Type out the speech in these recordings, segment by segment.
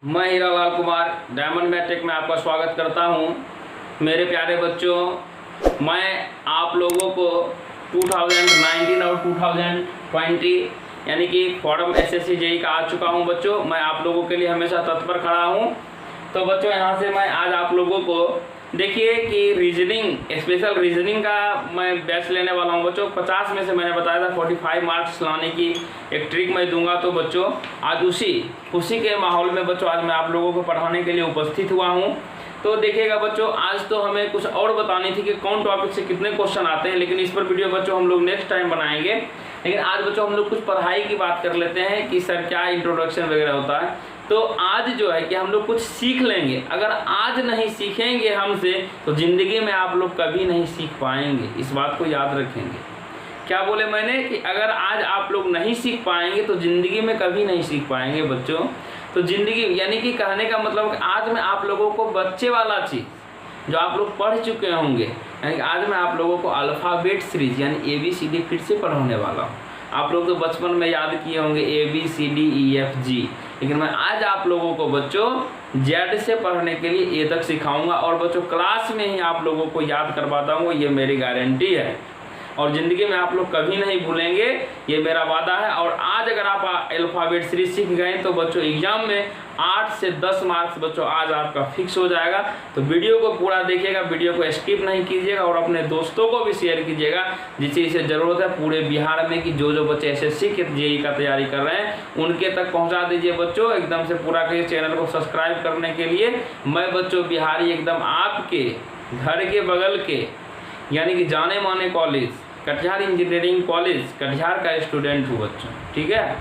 मैं Hiralal Kumar diamond matric में आपका स्वागत करता हूं। मेरे प्यारे बच्चों, मैं आप लोगों को 2019 और 2020 यानी कि फॉर्म एसएससी जेई का आ चुका हूं बच्चों। मैं आप लोगों के लिए हमेशा तत्पर खड़ा हूं। तो बच्चों, यहां से मैं आज आप लोगों को देखिए कि रीजनिंग, स्पेशल रीजनिंग का मैं बैच लेने वाला हूं बच्चों। 50 में से मैंने बताया था 45 मार्क्स लाने की एक ट्रिक मैं दूंगा। तो बच्चों, आज उसी के माहौल में बच्चों आज मैं आप लोगों को पढ़ाने के लिए उपस्थित हुआ हूं। तो देखिएगा बच्चों, आज तो हमें कुछ और बतानी थी कि कौन टॉपिक से कितने क्वेश्चन आते हैं, लेकिन इस पर वीडियो बच्चों हम लोग नेक्स्ट टाइम बनाएंगे। लेकिन आज बच्चों हम लोग कुछ पढ़ाई की बात कर लेते हैं कि सर क्या इंट्रोडक्शन वगैरह होता है। तो आज जो है कि हम लोग कुछ सीख लेंगे। अगर आज नहीं सीखेंगे हमसे तो ज़िंदगी में आप लोग कभी नहीं सीख पाएंगे। इस बात को याद रखेंगे। क्या बोले मैंने कि अगर आज आप लोग नहीं सीख पाएंगे तो ज़िंदगी में कभी नहीं सीख पाएंगे बच्चों। तो ज़िंदगी यानी कि कहने का मतलब कि आज मैं आप लोगों को बच्चे वाला चीज़ जो आप लोग पढ़ चुके होंगे, यानी कि आज मैं आप लोगों को अल्फ़ाबेट सीरीज यानी ABCD फिर से पढ़ाने वाला हूँ। आप लोग तो बचपन में याद किए होंगे ABCDEFG, लेकिन मैं आज आप लोगों को बच्चों Z से पढ़ने के लिए A तक सिखाऊंगा। और बच्चों क्लास में ही आप लोगों को याद करवाता हूँ, ये मेरी गारंटी है। और ज़िंदगी में आप लोग कभी नहीं भूलेंगे, ये मेरा वादा है। और आज अगर आप अल्फ़ाबेट सीरीज सीख गए तो बच्चों एग्जाम में 8 से 10 मार्क्स बच्चों आज आपका फिक्स हो जाएगा। तो वीडियो को पूरा देखिएगा, वीडियो को स्किप नहीं कीजिएगा और अपने दोस्तों को भी शेयर कीजिएगा जिसे इसे ज़रूरत है पूरे बिहार में कि जो बच्चे SSC के जेई का तैयारी कर रहे हैं उनके तक पहुँचा दीजिए बच्चों। एकदम से पूरा के चैनल को सब्सक्राइब करने के लिए मैं बच्चों बिहारी एकदम आपके घर के बगल के यानी कि जाने माने college Katihar engineering college Katihar का स्टूडेंट हूँ बच्चों, ठीक है।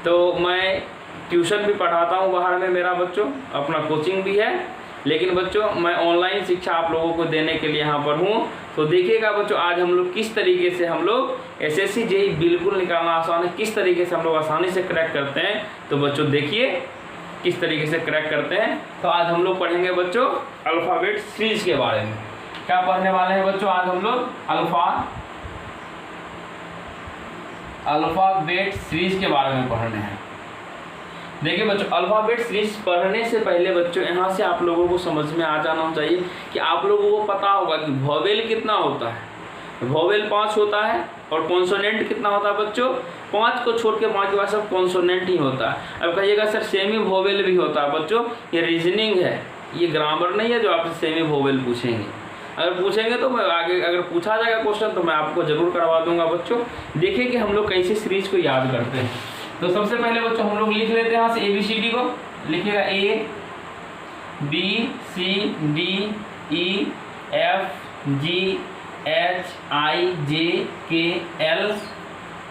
तो मैं ट्यूशन भी पढ़ाता हूँ बाहर में, मेरा बच्चों अपना कोचिंग भी है। लेकिन बच्चों मैं ऑनलाइन शिक्षा आप लोगों को देने के लिए यहाँ पर हूँ। तो देखिएगा बच्चों, आज हम लोग किस तरीके से हम लोग SSC जेई बिल्कुल निकालना आसान है, किस तरीके से हम लोग आसानी से क्रैक करते हैं। तो बच्चों देखिए किस तरीके से क्रैक करते हैं। तो आज हम लोग पढ़ेंगे बच्चों अल्फ़ाबेट सीरीज के बारे में। क्या पढ़ने वाले हैं बच्चों? आज हम लोग अल्फ़ाबेट सीरीज के बारे में पढ़ने हैं। देखिए बच्चों, अल्फ़ाबेट सीरीज पढ़ने से पहले बच्चों यहाँ से आप लोगों को समझ में आ जाना चाहिए कि आप लोगों को पता होगा कि वोवेल कितना होता है। वोवेल 5 होता है और कॉन्सोनेंट कितना होता है बच्चों? 5 को छोड़ के बाकी बात सब कॉन्सोनेंट ही होता है। अब कहिएगा सर सेमी वोवेल भी होता है बच्चों। ये रीजनिंग है, ये ग्रामर नहीं है जो आपसे सेमी वोवेल पूछेंगे। अगर पूछेंगे तो मैं आगे अगर पूछा जाएगा क्वेश्चन तो मैं आपको जरूर करवा दूंगा बच्चों। देखिए कि हम लोग कैसे सीरीज को याद करते हैं। तो सबसे पहले बच्चों हम लोग लिख लेते हैं यहाँ से ABCD को। लिखिएगा ABCDEFGHIJKL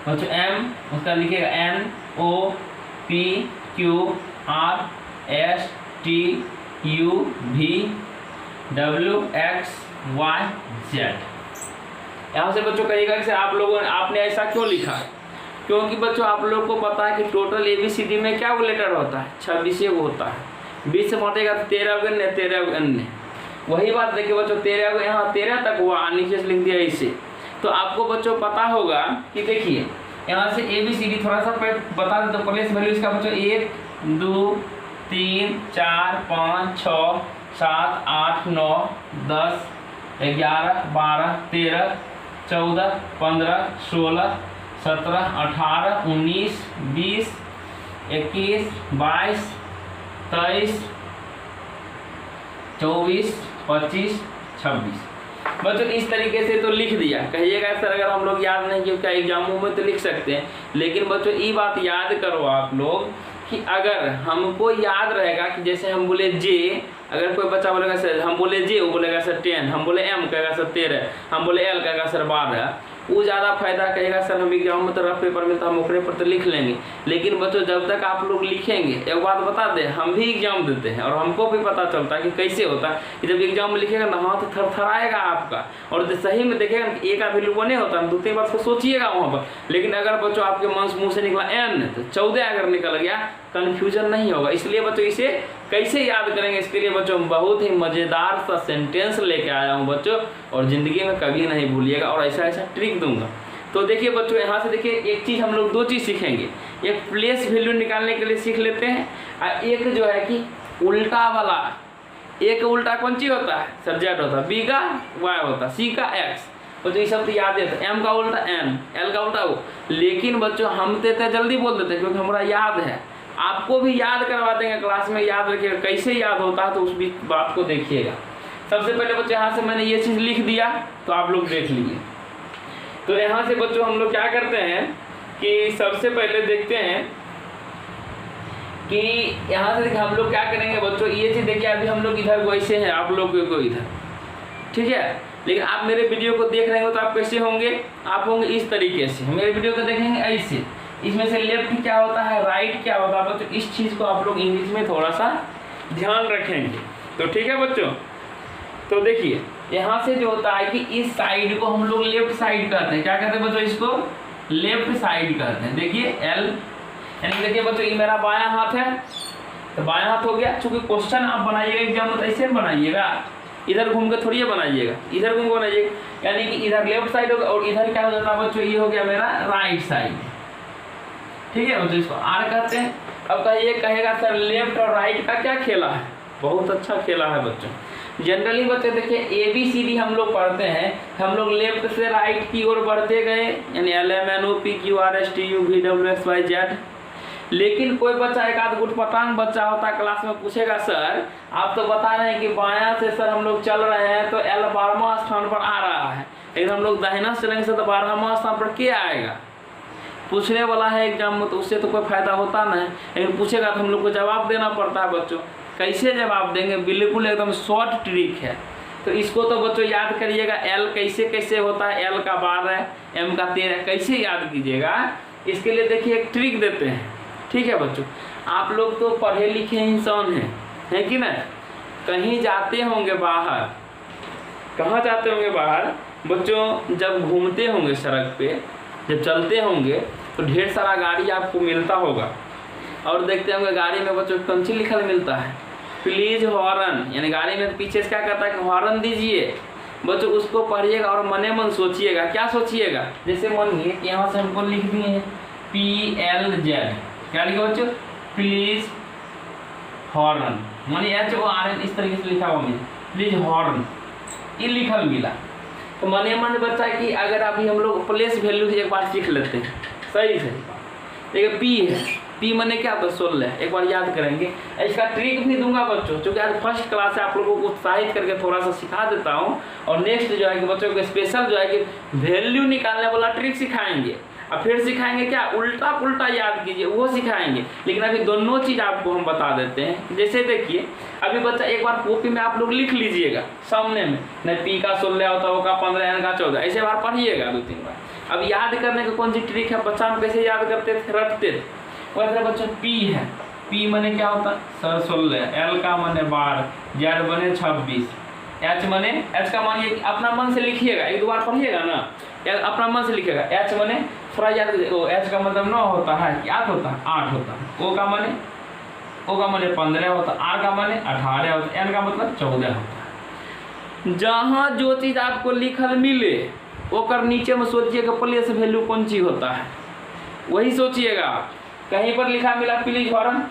बच्चों M, उसका लिखिएगा NOPQRSTUVWXYZ। यहाँ से बच्चों कहिएगा कि आप लोगों ने आपने ऐसा क्यों लिखा? क्योंकि बच्चों आप लोग को पता है कि टोटल ABCD में क्या वो लेटर होता है? 26 होता है। 20 से बांटेगा तो 13 गन्ने 13 गन्ने। वही बात देखिए बच्चों, 13 यहाँ 13 तक हुआ, नीचे से लिख दिया इसे। तो आपको बच्चों पता होगा कि देखिए यहाँ से ABCD थोड़ा सा बता दें तो प्लेस वैल्यू इसका बच्चों 1 2 3 4 5 6 7 8 9 10 11 12 13 14 15 16 17 18 19 20 21 22 23 24 25 26 बच्चों इस तरीके से तो लिख दिया। कहिएगा सर अगर हम लोग याद नहीं किए क्या एग्जामों में तो लिख सकते हैं, लेकिन बच्चों ये बात याद करो आप लोग कि अगर हमको याद रहेगा कि जैसे हम बोले J, अगर कोई बच्चा बोलेगा सर हम बोले J, वो बोलेगा सर 10, हम बोले M कहेगा सर 13, हम बोले L कहेगा सर 12, वो ज़्यादा फायदा कहेगा सर हम एग्जाम में तो रफ पेपर मिलता है हम ओकरे पर तो लिख लेंगे। लेकिन बच्चों जब तक आप लोग लिखेंगे, एक बात बता दें, हम भी एग्जाम देते हैं और हमको भी पता चलता है कि कैसे होता है कि जब एग्जाम में लिखेगा ना हाथ थरथराएगा आपका, और सही में देखेगा कि एक का वैल्यू 1 होता है, 2-3 बार उसको सोचिएगा वहाँ पर। लेकिन अगर बच्चों आपके मुँह से निकला N तो 14 अगर निकल गया, कन्फ्यूजन नहीं होगा। इसलिए बच्चों इसे कैसे याद करेंगे, इसके लिए बच्चों बहुत ही मज़ेदार सा सेंटेंस लेके आया हूँ बच्चों, और ज़िंदगी में कभी नहीं भूलिएगा। और ऐसा ऐसा ट्रिक दूंगा तो देखिए बच्चों, यहाँ से देखिए एक चीज़ हम लोग 2 चीज़ सीखेंगे। एक प्लेस वैल्यू निकालने के लिए सीख लेते हैं, और एक जो है कि उल्टा वाला। ए का उल्टा कौन चीज होता है? सब्जेक्ट होता है, बी का वाई होता है, सी का एक्स। तो ये सब तो याद है। एम का उल्टा एम, एल का उल्टा ओ। लेकिन बच्चों हम तो जल्दी बोल देते हैं क्योंकि हमारा याद है। आपको भी याद करवा देंगे क्लास में, याद रखिएगा। कैसे याद होता है तो उस भी बात को देखिएगा। सबसे पहले बच्चों यहाँ से मैंने ये चीज़ लिख दिया, तो आप लोग देख लीजिए। तो यहाँ से बच्चों हम लोग क्या करते हैं कि सबसे पहले देखते हैं कि यहाँ से देखिए हम लोग क्या करेंगे बच्चों। ये चीज़ देखिए, अभी हम लोग इधर वैसे हैं, आप लोग को इधर, ठीक है। लेकिन आप मेरे वीडियो को देख रहे हो तो आप कैसे होंगे? आप होंगे इस तरीके से। मेरे वीडियो को देखेंगे ऐसे। इसमें से लेफ्ट क्या होता है, राइट क्या होता है बच्चों, इस चीज़ को आप लोग इंग्लिश में थोड़ा सा ध्यान रखेंगे। तो ठीक है बच्चों। तो देखिए यहाँ से जो होता है कि इस साइड को हम लोग लेफ्ट साइड कहते हैं। क्या कहते हैं बच्चों? इसको लेफ्ट साइड कहते हैं। देखिए एल, यानी देखिए बच्चों ये मेरा बायां हाथ है, तो बायां हाथ हो गया। चूंकि क्वेश्चन आप बनाइएगा एग्जाम में ऐसे बनाइएगा, इधर घूम के थोड़ी बनाइएगा, इधर घूम के बनाइएगा। यानी कि इधर लेफ्ट साइड होगा और इधर क्या हो जाता है बच्चों, ये हो गया मेरा राइट साइड। ठीक है बच्चों, इसको आर कहते हैं। अब कहेगा सर लेफ्ट और राइट का क्या खेला है? बहुत अच्छा खेला है बच्चों। जनरली बच्चे देखिए ABCD हम लोग पढ़ते हैं, हम लोग लेफ्ट से राइट की ओर बढ़ते गए, यानी LMNOPQRSTUVWXYZ। लेकिन कोई बच्चा, एक आध गुटपटांग बच्चा होता है क्लास में, पूछेगा सर आप तो बता रहे हैं कि बायां से सर हम लोग चल रहे हैं तो L 12वां स्थान पर आ रहा है, लेकिन हम लोग दाहिना से चलेंगे तो 12वां स्थान पर क्या आएगा? पूछने वाला है एग्जाम में, तो उससे तो कोई फायदा होता नहीं। लेकिन पूछेगा तो हम लोग को जवाब देना पड़ता है बच्चों। कैसे जवाब देंगे? बिल्कुल एकदम शॉर्ट ट्रिक है। तो इसको तो बच्चों याद करिएगा। एल कैसे कैसे होता है, एल का 12, एम का 13, कैसे याद कीजिएगा? इसके लिए देखिए एक ट्रिक देते हैं। ठीक है बच्चों, आप लोग तो पढ़े लिखे इंसान हैं, कि ना? कहीं जाते होंगे बाहर, कहाँ जाते होंगे बाहर बच्चों? जब घूमते होंगे सड़क पे, जब चलते होंगे तो ढेर सारा गाड़ी आपको मिलता होगा, और देखते होंगे गाड़ी में बच्चों कौन सी लिखल मिलता है? Please horn. यानी गाड़ी में पीछे से क्या कहता है कि हॉर्न दीजिए। बच्चों उसको पढ़िएगा और मने मन सोचिएगा। क्या सोचिएगा? जैसे मानिए कि यहाँ से हमको लिख दिए हैं PLZ, क्या लिखा बच्चों? प्लीज हॉर्न, मानिए HORN इस तरीके से लिखा हुआ मिले, प्लीज हॉर्न, ये लिखल मिला। तो मने मन बच्चा कि अगर अभी हम लोग प्लेस वैल्यू एक बार सीख लेते हैं सही से। देखिए पी है, पी मने क्या होता है? 16। एक बार याद करेंगे। इसका ट्रिक भी दूंगा बच्चों, क्योंकि आज फर्स्ट क्लास है, आप लोगों को उत्साहित करके थोड़ा सा सिखा देता हूँ। और नेक्स्ट जो है कि बच्चों को स्पेशल जो है कि वैल्यू निकालने वाला ट्रिक सिखाएंगे, और फिर सिखाएंगे क्या? उल्टा पुल्टा याद कीजिए, वो सिखाएंगे। लेकिन अभी दोनों चीज़ आपको हम बता देते हैं। जैसे देखिए अभी बच्चा एक बार कॉपी में आप लोग लिख लीजिएगा सामने में, नहीं पी का 16 होता है, वो का 15, एन का 14, ऐसे बार पढ़िएगा 2-3 बार। अब याद करने का कौन सी ट्रिक है? बच्चा हम कैसे याद करते थे, रटते थे। वैसे बच्चों पी है, पी मने क्या होता है? सर 16, एल का मने 12, जेड मने 26, एच मने, एच का मानिए अपना मन से लिखिएगा, 1-2 बार पढ़िएगा ना, अपना मन से लिखिएगा। एच मने थोड़ा याद, एच का मतलब 9 होता है, 8 होता है, 8 होता है। ओ का मने 15 होता है, आर का मने 18 होता है, एन का मतलब 14 होता है। जहाँ जो चीज़ आपको लिखल मिले वो कर नीचे में सोचिएगा प्लेस वैल्यू कौन चीज होता है, वही सोचिएगा। कहीं पर लिखा मिला प्लीज हॉर्न,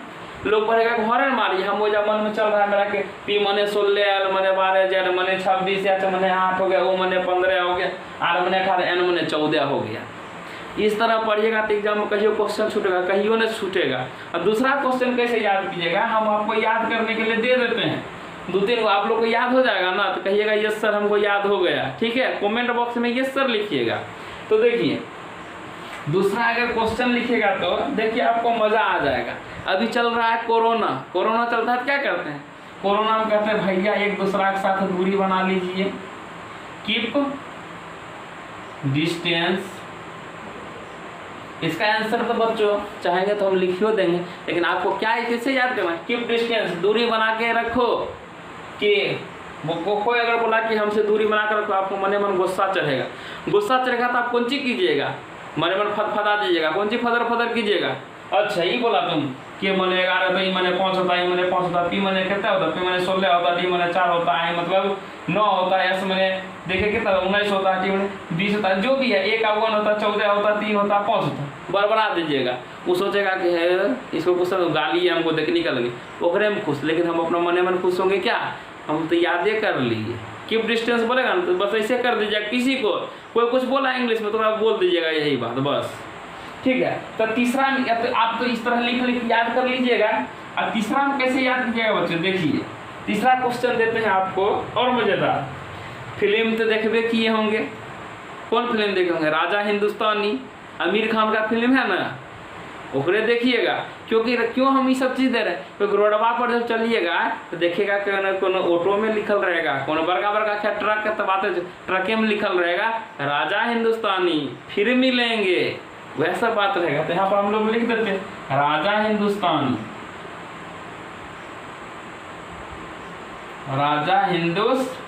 लोग पढ़ेगा हॉर्न मारिए। हम वो जब मन में चल रहा है मेरा कि पी मने 16, एल मने 12, जेड मने 26, एच मने 8 हो गया, ओ मने 15 हो गया, आर मने 18, एन मने 14 हो गया। इस तरह पढ़िएगा तो एग्जाम में कहियो क्वेश्चन छूटेगा, कहियो नहीं छूटेगा। और दूसरा क्वेश्चन कैसे याद कीजिएगा, हम आपको याद करने के लिए दे देते हैं 2-3 आप लोग को याद हो जाएगा ना, तो कहिएगा यस सर हमको याद हो गया। ठीक है, कमेंट बॉक्स में यस सर लिखिएगा। तो देखिए दूसरा अगर क्वेश्चन लिखिएगा तो देखिए आपको मजा आ जाएगा। अभी चल रहा है कोरोना, कोरोना चलता है तो क्या करते हैं? कोरोना में कहते हैं भैया एक दूसरा के साथ दूरी बना लीजिए, कीप डिस्टेंस। इसका आंसर तो बच्चों चाहेंगे तो हम लिखियो देंगे, लेकिन आपको क्या कैसे याद करना है? कीप डिस्टेंस, दूरी बना के रखो। कि कोई अगर बोला कि हमसे दूरी बना कर रखो, आपको मने मन गुस्सा चढ़ेगा। गुस्सा चढ़ेगा तो आप कौन सी कीजिएगा? मने मन फदफदा दीजिएगा। कौन सी फदर फदर कीजिएगा? अच्छा ये बोला तुम, के माने 11 तो ई माने 5 होता है, ई माने 5 होता है, पी माने कितना होता है, पी माने 16 होता है, डी माने 4 होता है, मतलब 9 होता है, एस माने देखिए कितना 19 होता है, टी माने 20 होता है, जो भी है, ए का 1 होता है, 14 होता है, 3 होता है, 5 होता है, बड़ा दीजिएगा। वो सोचेगा कि है इसको कुछ गाली है हमको देख निकल गई, ओकरे में खुश, लेकिन हम अपना मन खुश होंगे क्या, हम तो यादें कर लिए। कीप डिस्टेंस बोलेगा ना तो बस ऐसे कर दीजिएगा, किसी को कोई कुछ बोला इंग्लिश में तो आप बोल दीजिएगा यही बात बस, ठीक है। तो तीसरा तो आप तो इस तरह लिख याद कर लीजिएगा। और तीसरा में कैसे याद कीजिएगा बच्चों, देखिए तीसरा क्वेश्चन देते हैं आपको और मजेदार। फिल्म तो देखबे किए होंगे, कौन फिल्म देखे होंगे, राजा हिंदुस्तानी, आमिर खान का फिल्म है ना, ओकरे देखिएगा। क्योंकि क्यों हम ये सब चीज़ दे रहे हैं, क्योंकि रोडवा पर जब चलिएगा तो देखिएगा कोनो ऑटो में लिखल रहेगा, कोनो बड़का क्या ट्रक का तब आते ट्रके में लिखल रहेगा राजा हिंदुस्तानी, फिर मिलेंगे, वैसा बात रहेगा। तो यहाँ पर हम लोग लिख देते हैं राजा हिंदुस्तानी, राजा हिंदुस्तानी।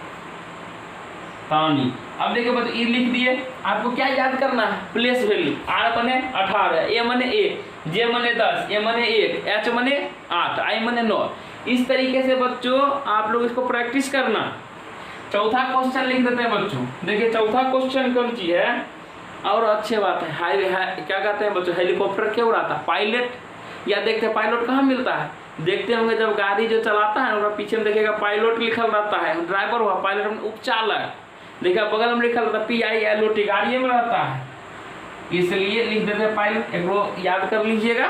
अब देखिए बच्चों ये लिख दिए, आपको क्या याद करना है, प्लेस वैल्यू। आर मने 18, ए मने 1, जे मने 10, ए मने 1, एच मने 8, आई मने 9। इस तरीके से बच्चों आप लोग इसको प्रैक्टिस करना। चौथा क्वेश्चन लिख देते हैं बच्चों, देखिए चौथा क्वेश्चन कौन चीज है, और अच्छी बात है, क्या कहते हैं बच्चों, हेलीकॉप्टर क्यों उड़ाता है, पायलट। या देखते हैं पायलट कहाँ मिलता है, देखते होंगे जब गाड़ी जो चलाता है ना पीछे में देखिएगा पायलट लिखल रहता है, ड्राइवर हुआ, पायलट उपचालक, देखा बगल में लिखल रहता है PILOT, गाड़ी में रहता है, इसलिए लिख देते हैं पायलट। एक याद कर लीजिएगा,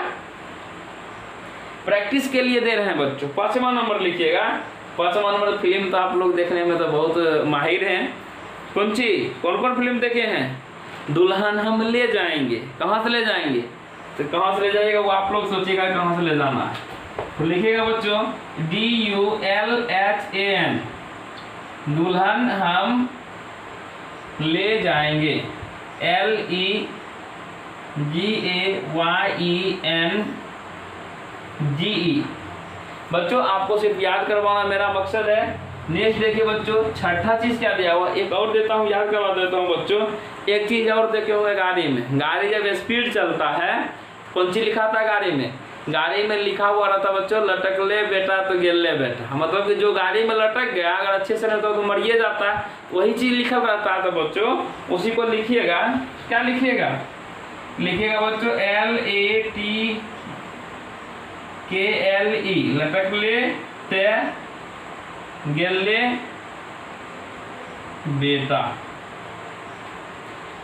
प्रैक्टिस के लिए दे रहे हैं बच्चों। 5वां नंबर लिखिएगा, 5वां नंबर फिल्म तो आप लोग देखने में तो बहुत माहिर हैं। कौन कौन फिल्म देखे हैं, दुल्हन हम ले जाएंगे। कहाँ से ले जाएंगे, तो कहाँ से ले जाइएगा वो आप लोग सोचिएगा कहाँ से ले जाना है, तो लिखिएगा बच्चों DULHAN, दुल्हन हम ले जाएंगे, LEGAYENGE। बच्चों आपको सिर्फ याद करवाना मेरा मकसद है। नेक्स्ट देखिए बच्चों, छठा चीज क्या दिया हुआ, एक और देता हूँ, याद करवा देता हूँ बच्चों। एक चीज और देखे होंगे गाड़ी में, गाड़ी जब स्पीड चलता है कौन सी लिखा था गाड़ी में, गाड़ी में लिखा हुआ रहता बच्चों लटक ले बेटा तो गिर ले बेटा, मतलब कि जो गाड़ी में लटक गया अगर अच्छे से रहता तो मरिए जाता है, वही चीज लिखा रहता है। तो बच्चों उसी को लिखिएगा, क्या लिखिएगा, लिखिएगा बच्चों LATKLE, लटक ले ते गिर ले बेटा।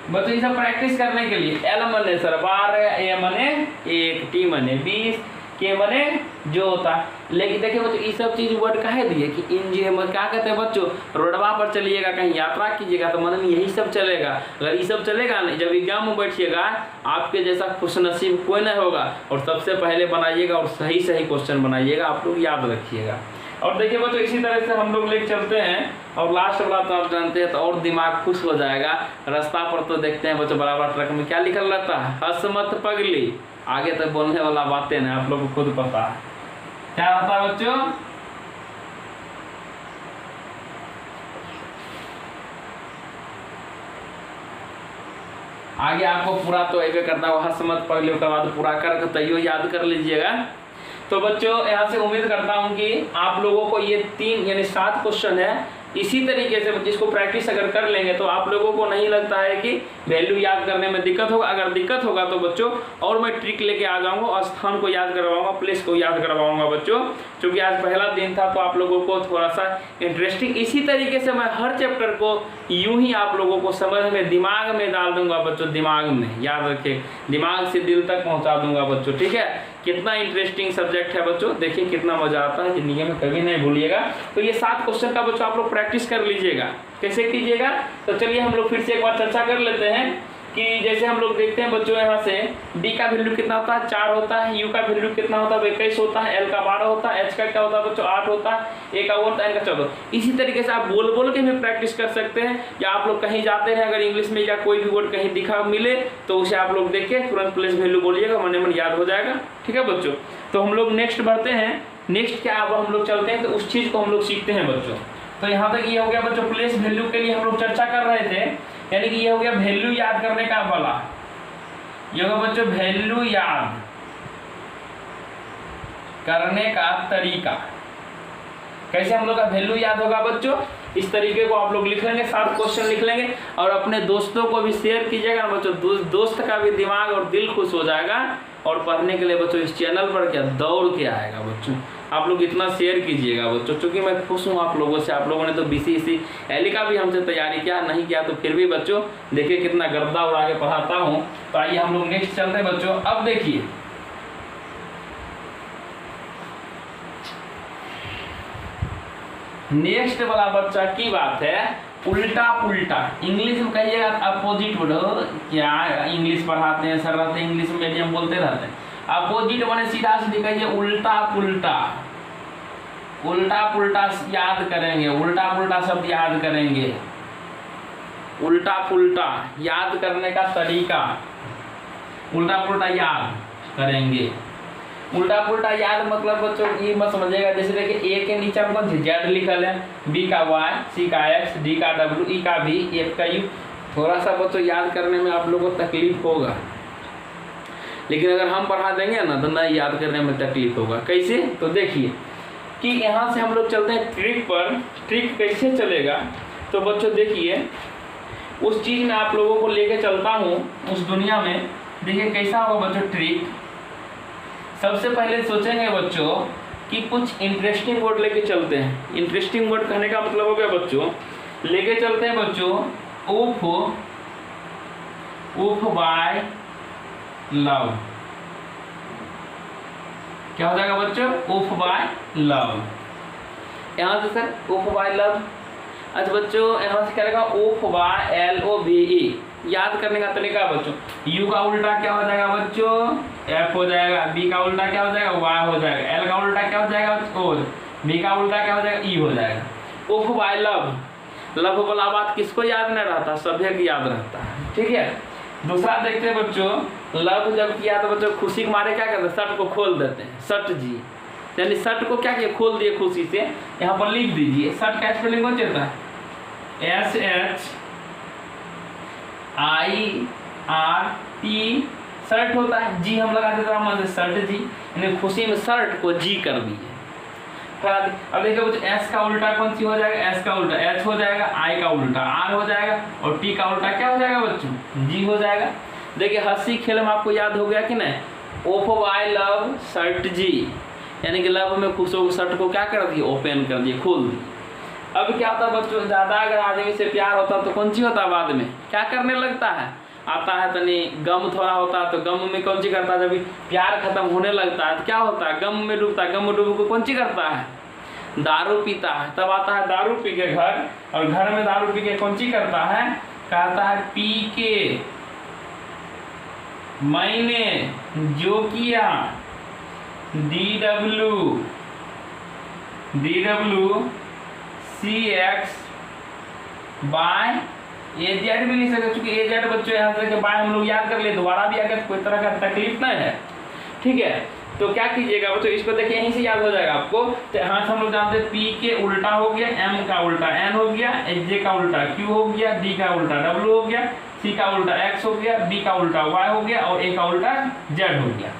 बच्चों ये सब प्रैक्टिस करने के लिए L मने सर 12, A मने 1, T मने 20, K मने जो होता है। लेकिन देखिए बच्चों ये सब चीज वर्ड काहे दिए कि इन जे में क्या कहते हैं बच्चों, रोडवा पर चलिएगा कहीं यात्रा कीजिएगा तो मन में यही सब चलेगा। अगर ये सब चलेगा ना, जब एग्जाम में बैठिएगा आपके जैसा खुशनसीब कोई नहीं होगा। और सबसे पहले बनाइएगा और सही क्वेश्चन बनाइएगा, आप लोग याद रखिएगा। और देखिए बच्चों इसी तरह से हम लोग लेके चलते हैं, और लास्ट वाला तो आप जानते हैं तो और दिमाग खुश हो जाएगा। रास्ता पर तो देखते हैं बच्चों बराबर ट्रक में क्या लिखल रहता है, हंस मत पगली। आगे तक बोलने वाला बातें ना आप लोग को खुद पता है क्या रहता है बच्चों। आगे आपको पूरा तो एक करना होगा, हंस मत पगली के बाद पूरा कर तैयो याद कर लीजिएगा। तो बच्चों यहाँ से उम्मीद करता हूँ कि आप लोगों को ये 3 यानी 7 क्वेश्चन है, इसी तरीके से जिसको प्रैक्टिस अगर कर लेंगे तो आप लोगों को नहीं लगता है कि वैल्यू याद करने में दिक्कत होगा। अगर दिक्कत होगा तो बच्चों और मैं ट्रिक लेके आ जाऊंगा और स्थान को याद करवाऊंगा, प्लेस को याद करवाऊंगा बच्चों। क्योंकि आज पहला दिन था तो आप लोगों को थोड़ा सा इंटरेस्टिंग, इसी तरीके से मैं हर चैप्टर को यूं ही आप लोगों को समझ में दिमाग में डाल दूंगा बच्चों, दिमाग में याद रखें, दिमाग से दिल तक पहुँचा दूंगा बच्चों, ठीक है। कितना इंटरेस्टिंग सब्जेक्ट है बच्चों, देखिए कितना मजा आता है, जिंदगी में कभी नहीं भूलिएगा। तो ये 7 क्वेश्चन का बच्चों आप लोग प्रैक्टिस कर लीजिएगा। कैसे कीजिएगा, तो चलिए हम लोग फिर से एक बार चर्चा कर लेते हैं कि जैसे हम लोग देखते हैं बच्चों यहाँ से डी का वैल्यू कितना होता है 4 होता है, यू का वैल्यू कितना होता है 21 होता है, एल का 12 होता है, एच का क्या होता है बच्चों 8 होता है, ए का 1 एन का 14। इसी तरीके से आप बोल बोल के भी प्रैक्टिस कर सकते हैं, या आप लोग कहीं जाते हैं अगर इंग्लिश में या कोई भी वर्ड कहीं दिखा मिले तो उसे आप लोग देख के तुरंत प्लेस वैल्यू बोलिएगा, मन मन याद हो जाएगा, ठीक है बच्चों। तो हम लोग नेक्स्ट बढ़ते हैं, नेक्स्ट क्या अब हम लोग चलते हैं तो उस चीज़ को हम लोग सीखते हैं बच्चों। तो यहाँ तक ये हो गया बच्चों प्लेस वैल्यू के लिए हम लोग चर्चा कर रहे थे, यानी कि ये हो गया वैल्यू याद करने का वाला, ये होगा बच्चों वैल्यू याद करने का तरीका। कैसे हम लोग का वैल्यू याद होगा बच्चों? इस तरीके को आप लोग लिख लेंगे, 7 क्वेश्चन लिख लेंगे और अपने दोस्तों को भी शेयर कीजिएगा ना बच्चों। दोस्त का भी दिमाग और दिल खुश हो जाएगा और पढ़ने के लिए बच्चों इस चैनल पर क्या दौड़ के आएगा बच्चों। आप लोग इतना शेयर कीजिएगा बच्चों, क्योंकि मैं खुश हूँ आप लोगों से। आप लोगों ने तो BCEL का भी हमसे तैयारी किया, नहीं किया तो फिर भी बच्चों देखिए कितना गर्दा उड़ा के पढ़ाता हूँ। तो आइए हम लोग नेक्स्ट चलते हैं बच्चों। अब देखिए नेक्स्ट वाला बच्चा की बात है, उल्टा पुल्टा। इंग्लिश में कहिएगा अपोजिट बोलो। क्या इंग्लिश पढ़ाते हैं सर, रहते इंग्लिश मीडियम बोलते रहते हैं। अपोजिट माने सीधा सीधी कहिए उल्टा पुल्टा। उल्टा पुल्टा याद करेंगे, उल्टा पुल्टा शब्द याद करेंगे। उल्टा पुल्टा याद करने का तरीका, उल्टा पुल्टा याद करेंगे। उल्टा पुल्टा याद मतलब बच्चों ये मत समझिएगा, जैसे देखिए ए के नीचे हमको जेड लिखल है, बी का वाई, सी का एक्स, डी का डब्ल्यू, ई का भी, एफ का यू। थोड़ा सा बच्चों याद करने में आप लोगों को तकलीफ होगा, लेकिन अगर हम पढ़ा देंगे ना तो नहीं याद करने में तकलीफ होगा। कैसे? तो देखिए कि यहाँ से हम लोग चलते हैं ट्रिक पर। ट्रिक कैसे चलेगा तो बच्चों देखिए, उस चीज़ में आप लोगों को लेके चलता हूँ उस दुनिया में। देखिए कैसा होगा बच्चों ट्रिक। सबसे पहले सोचेंगे बच्चों कि कुछ इंटरेस्टिंग वर्ड लेके चलते हैं। इंटरेस्टिंग वर्ड कहने का मतलब हो गया बच्चों, लेके चलते हैं बच्चों उफ बाय लव। क्या हो जाएगा बच्चों? उफ बाय लव। यहाँ से सर उफ बाय लव। अच्छा बच्चों यहाँ से क्या रहेगा? उफ बाय LOVE। याद करने का तरीका बच्चों, U का उल्टा क्या हो जाएगा बच्चों? F हो जाएगा। B का उल्टा क्या हो जाएगा? Y हो जाएगा। L का उल्टा क्या हो जाएगा? O। B का उल्टा क्या हो जाएगा? E हो जाएगा। उफ बाय लव। लव वाला बात किसको याद नहीं रहता? सभी को याद रहता है, ठीक है। दूसरा देखते हैं बच्चों, लव जब किया तो बच्चों खुशी के मारे क्या करते हैं? शर्ट को खोल देते हैं। शर्ट जी यानी शर्ट को क्या किया? खोल दिए खुशी से। यहाँ पर लिख दीजिए शर्ट का स्पेलिंग कौन चलता है? SHIRT। शर्ट होता है, जी हम लगा देते हैं शर्ट जी, यानी खुशी में शर्ट को जी कर दिए। अब देखिए कुछ S का उल्टा कौन सी हो जाएगा? S का उल्टा H हो जाएगा, I का उल्टा R हो जाएगा और T का उल्टा क्या हो जाएगा बच्चों? G हो जाएगा। देखिए हंसी खेल में आपको याद हो गया कि नहीं? उफ बाय लव शर्ट जी, यानी कि लव में खुश होकर शर्ट को क्या कर दिए? ओपन कर दिए, खोल दिए। अब क्या होता है बच्चों, ज़्यादा अगर आदमी से प्यार होता तो कौन सी होता है? बाद में क्या करने लगता है? आता है तनी गम थोड़ा होता है तो गम में कौन सी करता है? जब प्यार खत्म होने लगता है तो क्या होता है? गम में डूबता है। गम में डूब को कौन सी करता है? दारू पीता है। तब आता है दारू पी के घर, और घर में दारू पी के कौन सी करता है? कहता है पी के मैंने जो किया DWCX बाय AZ भी लिख सकते, क्योंकि AZ बच्चों यहाँ से बाय हम लोग याद कर लिए, दोबारा भी अगर कोई तरह का तकलीफ नहीं है, ठीक है। तो क्या कीजिएगा बच्चों, इसको देखिए यहीं से याद हो जाएगा आपको। तो यहाँ से हम लोग जानते हैं P के उल्टा हो गया M का उल्टा N हो गया, J का उल्टा Q हो गया, D का उल्टा W हो गया, C का उल्टा X हो गया, B का उल्टा Y हो गया और A का उल्टा Z हो गया।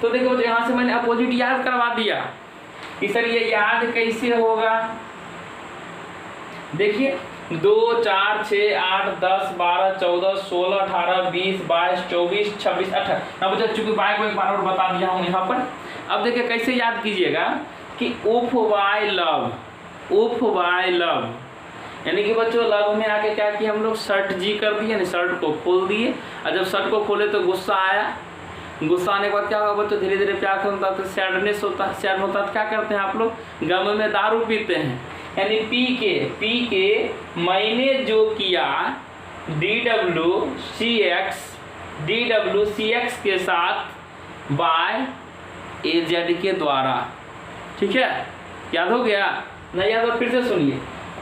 तो देखो तो यहाँ से मैंने अपोजिट याद करवा दिया कि सर ये याद कैसे होगा। देखिए 2 4 6 8 10 12 14 16 18 20 22 24 26 28। अब बच्चों चूंकि बाय को एक बार और बता दिया हूँ यहाँ पर। अब देखिए कैसे याद कीजिएगा कि उफ बाय लव, उफ बाय लव, यानी कि बच्चों लव में आके क्या किया हम लोग? शर्ट जी कर दिए, यानी शर्ट को खोल दिए। और जब शर्ट को खोले तो गुस्सा आया। गुस्सा आने के बाद क्या होगा बच्चों? धीरे धीरे प्यार होता है तो सैडनेस होता है। सैड होता है तो क्या करते हैं आप लोग? गम में दारू पीते हैं। यानी पी के मैंने जो किया DWCX के साथ बाय AZ के द्वारा, ठीक है। याद हो गया? नहीं याद हो फिर से सुनिए।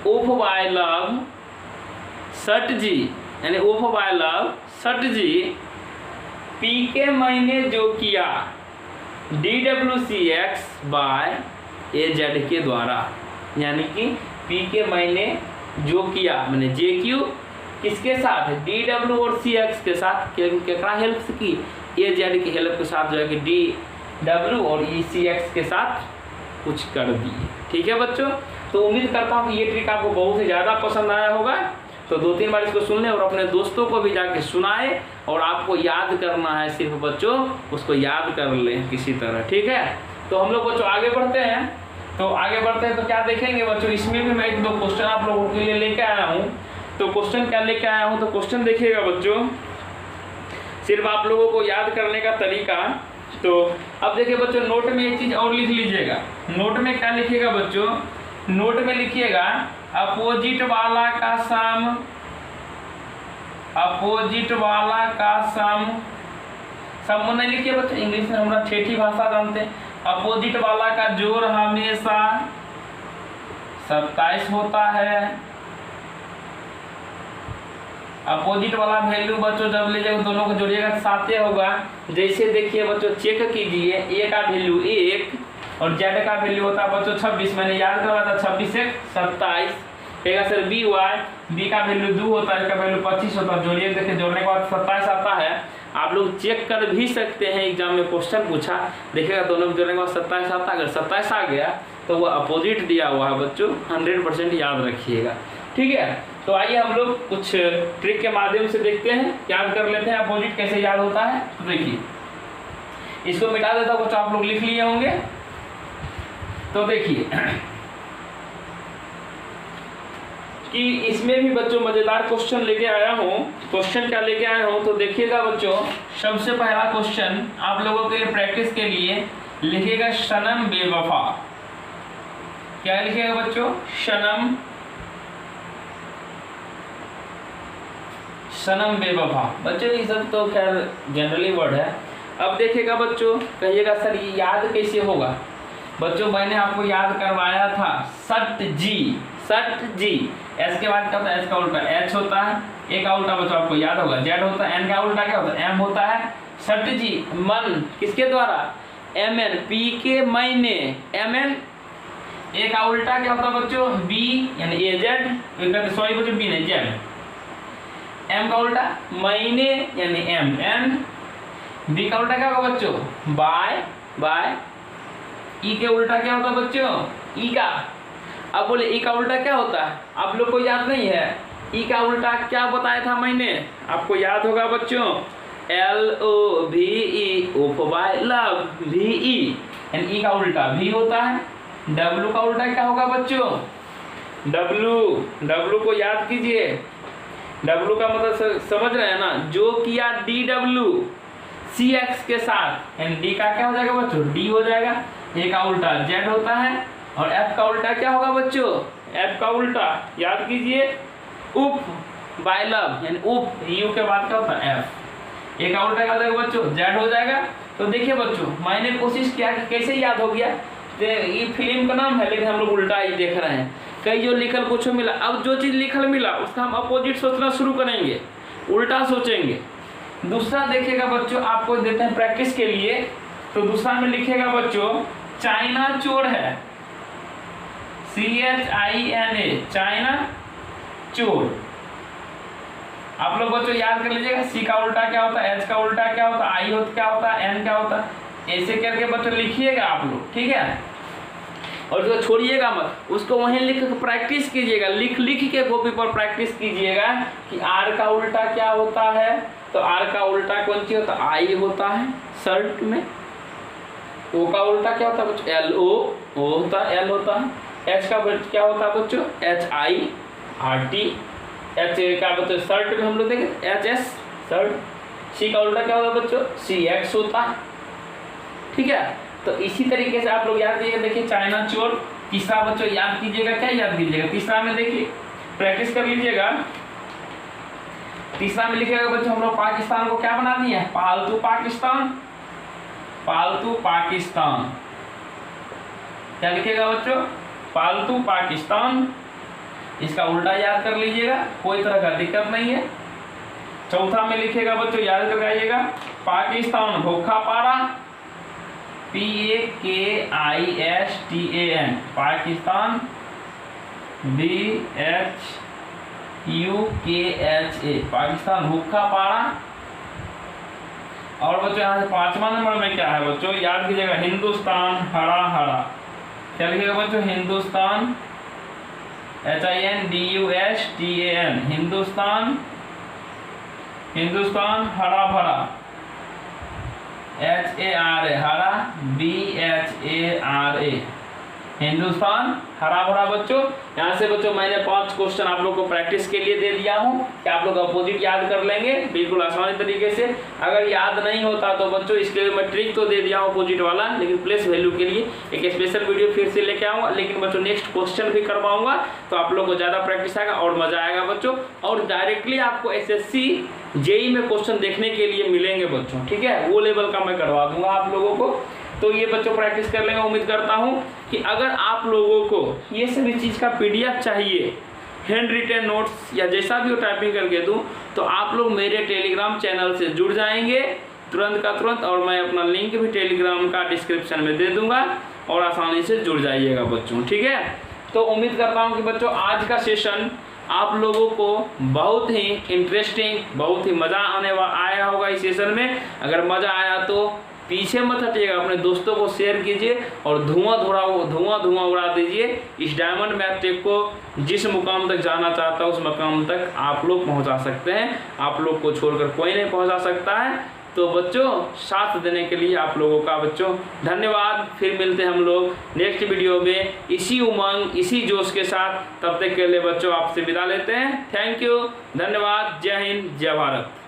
उफ बाय लव शर्ट जी, यानी उफ बाय लव शर्ट जी, पी के मैंने जो किया DWCX बाय AZ के द्वारा, यानी कि पी के मैंने जो किया, मैंने JQ किसके साथ? DW और CX के साथ। क्या हेल्प की? AZ की हेल्प के साथ जो है कि W और ECX के साथ कुछ कर दिए। ठीक है बच्चों, तो उम्मीद करता हूँ कि ये ट्रिक आपको बहुत ही ज़्यादा पसंद आया होगा। तो 2-3 बार इसको सुन लें और अपने दोस्तों को भी जाके सुनाएं, और आपको याद करना है सिर्फ बच्चों, उसको याद कर लें किसी तरह। ठीक है, तो हम लोग बच्चों आगे बढ़ते हैं। तो आगे बढ़ते हैं तो क्या देखेंगे बच्चों, इसमें भी मैं 1-2 क्वेश्चन आप लोगों के लिए लेके आया हूँ। तो क्वेश्चन क्या लेके आया हूँ, तो क्वेश्चन देखिएगा बच्चों, सिर्फ आप लोगों को याद करने का तरीका। तो अब देखिए बच्चों, नोट में एक चीज़ और लिख लीजिएगा। नोट में क्या लिखिएगा बच्चों, नोट में लिखिएगा अपोजिट वाला का सम, अपोजिट वाला का सम, सम नहीं लिखिए बच्चों, इंग्लिश में हमारा ठेठी भाषा जानते हैं। अपोजिट वाला का जोड़ हमेशा 27 होता है। अपोजिट वाला वैल्यू बच्चों जब लीजिएगा दोनों को जोड़िएगा 7 होगा। जैसे देखिए बच्चों, चेक कीजिए, ए का वैल्यू 1 और जेड का वैल्यू होता है बच्चों 26। मैंने याद करवाया था, 26 से 27 कहेगा सर बी वाई, बी का वैल्यू 2 होता है, इसका वैल्यू 25 होता है। जोड़िए, देखिए जोड़ने के बाद 27 आता है। आप लोग चेक कर भी सकते हैं, एग्जाम में क्वेश्चन पूछा, देखिएगा दोनों को जोड़ने के बाद 27 आता है। अगर 27 आ गया तो वो अपोजिट दिया हुआ है बच्चों, 100% याद रखिएगा। ठीक है, तो आइए हम लोग कुछ ट्रिक के माध्यम से देखते हैं, याद कर लेते हैं अपोजिट कैसे याद होता है। तो देखिए, इसको मिटा देता हूं, कुछ आप लोग लिख लिए होंगे। तो देखिए कि इसमें भी बच्चों मजेदार क्वेश्चन लेके आया हूँ। क्वेश्चन क्या लेके आया हूँ, तो देखिएगा बच्चों, सबसे पहला क्वेश्चन आप लोगों के लिए प्रैक्टिस के लिए लिखिएगा सनम बेवफा। क्या लिखिएगा बच्चों, सनम, सनम बेवफा। बच्चों ये सब तो खैर जनरली वर्ड है। अब देखिएगा बच्चों, कहिएगा सर ये याद कैसे होगा। बच्चों मैंने आपको याद करवाया था सट जी, सट जी। एस के बाद क्या होता है, एस का उल्टा एच होता है, ए का उल्टा बच्चों आपको याद होगा जेड होता है, एन का उल्टा क्या होता है, एम होता है। सट जी मन किसके द्वारा, एम एन, पी के मैंने, एम एन। ए का उल्टा क्या होता है बच्चों, बी यानी ए जेड, सॉरी बच्चों बी नहीं जेड। एम का उल्टा मैंने यानी एम एन। बी का उल्टा क्या होगा बच्चों, बाय बाय। ई के उल्टा क्या होता है बच्चों, ई का। अब बोले ई का उल्टा क्या होता है, आप लोग को याद नहीं है। ई का उल्टा क्या बताया था मैंने, आपको याद होगा बच्चों, LOVE, of by love, VE। And E का उल्टा भी होता है। W का उल्टा क्या होगा बच्चों, W को याद कीजिए। W का मतलब समझ रहे हैं ना, जो किया DW CX के साथ, एंड D का क्या हो जाएगा बच्चों, D हो जाएगा। A का उल्टा Z होता है, और F का उल्टा क्या होगा बच्चों, F का उल्टा याद कीजिए उप बाय लव, यानी उप, U के बाद क्या होता है F। A का उल्टा क्या हो जाएगा बच्चों, Z हो जाएगा। तो देखिए बच्चों, मैंने कोशिश किया कि कैसे याद हो गया। ये फिल्म का नाम है, लेकिन हम लोग उल्टा ही देख रहे हैं। कहीं जो लिखल कुछ मिला, अब जो चीज़ लिखल मिला उसका हम अपोजिट सोचना शुरू करेंगे, उल्टा सोचेंगे। दूसरा देखिएगा बच्चों, आपको देते हैं प्रैक्टिस के लिए। तो दूसरा में लिखिएगा बच्चों, चाइना चोर है, CHINA, चाइना चोर। आप लोग बच्चों याद कर लीजिएगा, C का उल्टा क्या होता है, H का उल्टा क्या होता है, I होता क्या होता है, N क्या होता है। ऐसे करके बच्चों लिखिएगा आप लोग, ठीक है। और जो छोड़िएगा मत, उसको वहीं लिख के प्रैक्टिस कीजिएगा, लिख के कॉपी पर प्रैक्टिस कीजिएगा कि R का उल्टा क्या होता है। तो R का उल्टा कौन सी होता है, I होता है शर्ट में। O का उल्टा क्या होता है बच्चों, LO, O होता है, L होता है। H का क्या होता है बच्चों, HIRT। H का बच्चों शर्ट में हम लोग देखें HS शर्ट। C का उल्टा क्या होता है बच्चों, CX होता है, ठीक है। तो इसी तरीके से आप लोग याद कीजिएगा। देखिए चाइना चोर। तीसरा बच्चों याद कीजिएगा, क्या याद कीजिएगा, तीसरा में देखिए प्रैक्टिस कर लीजिएगा। तीसरा में लिखिएगा बच्चों, हम लोग पाकिस्तान को क्या बना दिए, पालतू पाकिस्तान, पालतू पाकिस्तान। क्या लिखिएगा बच्चों, पालतू पाकिस्तान। इसका उल्टा याद कर लीजिएगा, कोई तरह का दिक्कत नहीं है। चौथा में लिखिएगा बच्चों, याद कर आइएगा, पाकिस्तान भूखा पारा, PAKISTAN, पाकिस्तान, BHUKHA, पाकिस्तान भूखा पारा। और बच्चों यहाँ से 5वां नंबर में क्या है बच्चों, याद कीजिएगा, हिंदुस्तान हरा हरा। क्या लिखिएगा बच्चों, हिंदुस्तान HINDUSTAN, हिंदुस्तान, हिंदुस्तान हरा भरा, HARA, हरा BHARA, हिंदुस्तान हरा भरा। बच्चों यहाँ से बच्चों मैंने 5 क्वेश्चन आप लोग को प्रैक्टिस के लिए दे दिया हूँ कि आप लोग अपोजिट याद कर लेंगे बिल्कुल आसानी तरीके से। अगर याद नहीं होता तो बच्चों इसके लिए मैं ट्रिक तो दे दिया हूँ अपोजिट वाला, लेकिन प्लेस वैल्यू के लिए एक स्पेशल वीडियो फिर से लेके आऊँगा। लेकिन बच्चों नेक्स्ट क्वेश्चन भी करवाऊंगा तो आप लोग को ज़्यादा प्रैक्टिस आएगा और मज़ा आएगा बच्चों। और डायरेक्टली आपको SSC JEE में क्वेश्चन देखने के लिए मिलेंगे बच्चों, ठीक है, वो लेवल का मैं करवा दूंगा आप लोगों को। तो ये बच्चों प्रैक्टिस कर लेंगे। उम्मीद करता हूँ कि अगर आप लोगों को ये सभी चीज़ का PDF चाहिए, हैंड रिटन नोट्स या जैसा भी वो टाइपिंग करके दूँ, तो आप लोग मेरे टेलीग्राम चैनल से जुड़ जाएंगे तुरंत का तुरंत, और मैं अपना लिंक भी टेलीग्राम का डिस्क्रिप्शन में दे दूंगा और आसानी से जुड़ जाइएगा बच्चों, ठीक है। तो उम्मीद करता हूँ कि बच्चों आज का सेशन आप लोगों को बहुत ही इंटरेस्टिंग, बहुत ही मज़ा आया होगा इस सेशन में। अगर मज़ा आया तो पीछे मत हटिएगा, अपने दोस्तों को शेयर कीजिए और धुआं उड़ा दीजिए। इस डायमंड मैथ टेक को जिस मुकाम तक जाना चाहता है उस मुकाम तक आप लोग पहुंचा सकते हैं। आप लोग को छोड़कर कोई नहीं पहुंचा सकता है। तो बच्चों साथ देने के लिए आप लोगों का बच्चों धन्यवाद। फिर मिलते हैं हम लोग नेक्स्ट वीडियो में इसी उमंग, इसी जोश के साथ। तब तक के लिए बच्चों आपसे विदा लेते हैं। थैंक यू, धन्यवाद, जय हिंद, जय भारत।